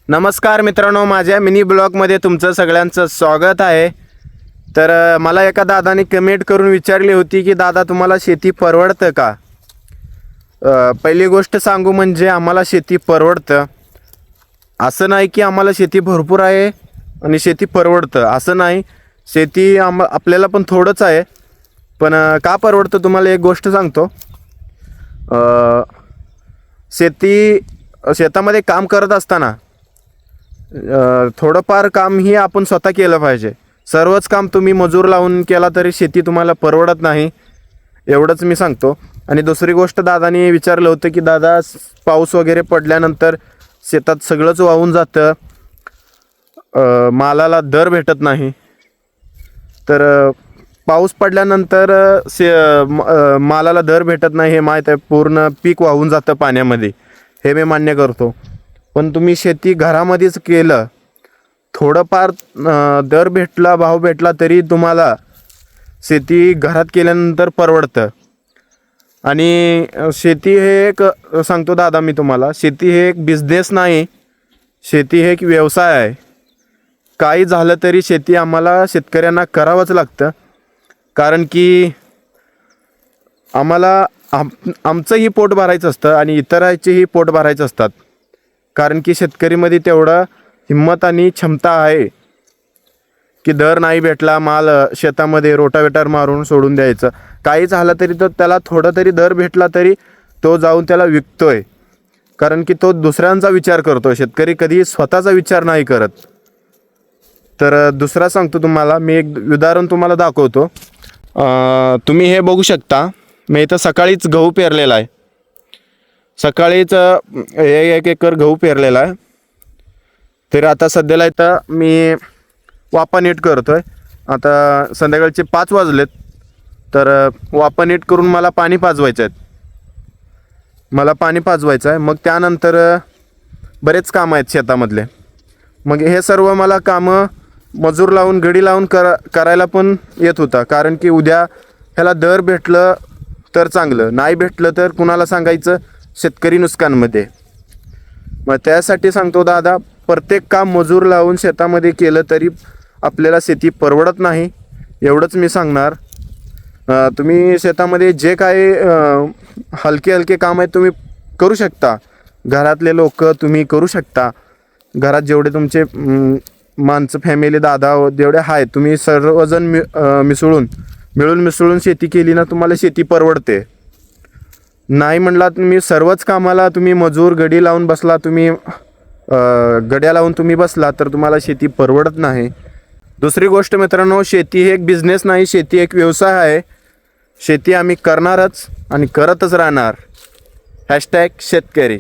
नमस्कार मित्रांनो, माझ्या मिनी ब्लॉगमध्ये तुमचं सगळ्यांचं स्वागत आहे. तर मला एका दादाने कमेंट करून विचारली होती की दादा तुम्हाला शेती परवडतं का. पहिली गोष्ट सांगू म्हणजे आम्हाला शेती परवडतं. असं नाही की आम्हाला शेती भरपूर आहे आणि शेती परवडतं असं नाही. शेती आपल्याला पण थोडंच आहे, पण का परवडतं तुम्हाला एक गोष्ट सांगतो. शेतामध्ये काम करत असताना थोडंफार काम ही आपण स्वतः केलं पाहिजे. सर्वच काम तुम्ही मजूर लावून केला तरी शेती तुम्हाला परवडत नाही, एवढंच मी सांगतो. आणि दुसरी गोष्ट दादाने विचारलं होतं की दादा पाऊस वगैरे पडल्यानंतर शेतात सगळंच वाहून जातं, मालाला दर भेटत नाही. तर पाऊस पडल्यानंतर मालाला दर भेटत नाही हे माहीत आहे. पूर्ण पीक वाहून जातं पाण्यामध्ये, हे मी मान्य करतो. पण तुम्ही शेती घरामध्येच केलं, थोडंफार दर भेटला, भाव भेटला तरी तुम्हाला शेती घरात केल्यानंतर परवडतं. आणि शेती हे एक सांगतो दादा मी तुम्हाला, शेती हे एक बिझनेस नाही, शेती हे एक व्यवसाय आहे. काही झालं तरी शेती आम्हाला शेतकऱ्यांना करावंच लागतं. कारण की आम्हाला आमचंही पोट भरायचं असतं आणि इतरांचेही पोट भरायचं असतात. कारण की शेतकरीमध्ये तेवढा हिंमत आणि क्षमता आहे की दर नाही भेटला, माल शेतामध्ये रोटावेटर मारून सोडून द्यायचं. काही झालं तरी तो त्याला थोडा तरी दर भेटला तरी तो जाऊन त्याला विकतोय. कारण की तो दुसऱ्यांचा विचार करतो. शेतकरी कधी स्वतःचा विचार नाही करत. तर दुसरा सांगतो तुम्हाला, मी एक उदाहरण तुम्हाला दाखवतो. तुम्ही हे बघू शकता, मी इथं सकाळीच गहू पेरलेला आहे. सकाळीच 1 एकर गहू पेरलेला आहे. तर आता सध्याला इथं मी वापा नीट करतो आहे. आता संध्याकाळचे 5 वाजलेत. तर वापा नीट करून मला पाणी पाजवायचं आहे. मग त्यानंतर बरेच कामं आहेत शेतामधले. मग हे सर्व मला कामं मजूर लावून, गडी लावून करायला पण येत होता. कारण की उद्या ह्याला दर भेटलं तर चांगलं, नाही भेटलं तर कुणाला सांगायचं, शेतकरी नुकसानमध्ये. मग त्यासाठी सांगतो दादा, प्रत्येक काम मजूर लावून शेतामध्ये केलं तरी आपल्याला शेती परवडत नाही, एवढंच मी सांगणार. तुम्ही शेतामध्ये जे काही हलके काम आहेत तुम्ही करू शकता. घरातले लोक तुम्ही करू शकता. घरात जेवढे तुमचे माणसं, फॅमिली, दादा जेवढे आहेत, तुम्ही सर्वजण मिळून मिसळून शेती केली ना, तुम्हाला शेती परवडते. नाही म्हणला तुम्ही सर्वच कामाला तुम्ही मजूर गडी लावून बसला, गड्या लावून तुम्ही बसला तर तुम्हाला शेती परवडत नाही. दुसरी गोष्ट मित्रांनो, शेती हे एक बिझनेस नाही, शेती एक व्यवसाय आहे. शेती आम्ही करणारच आणि करतच राहणार. # शेतकरी.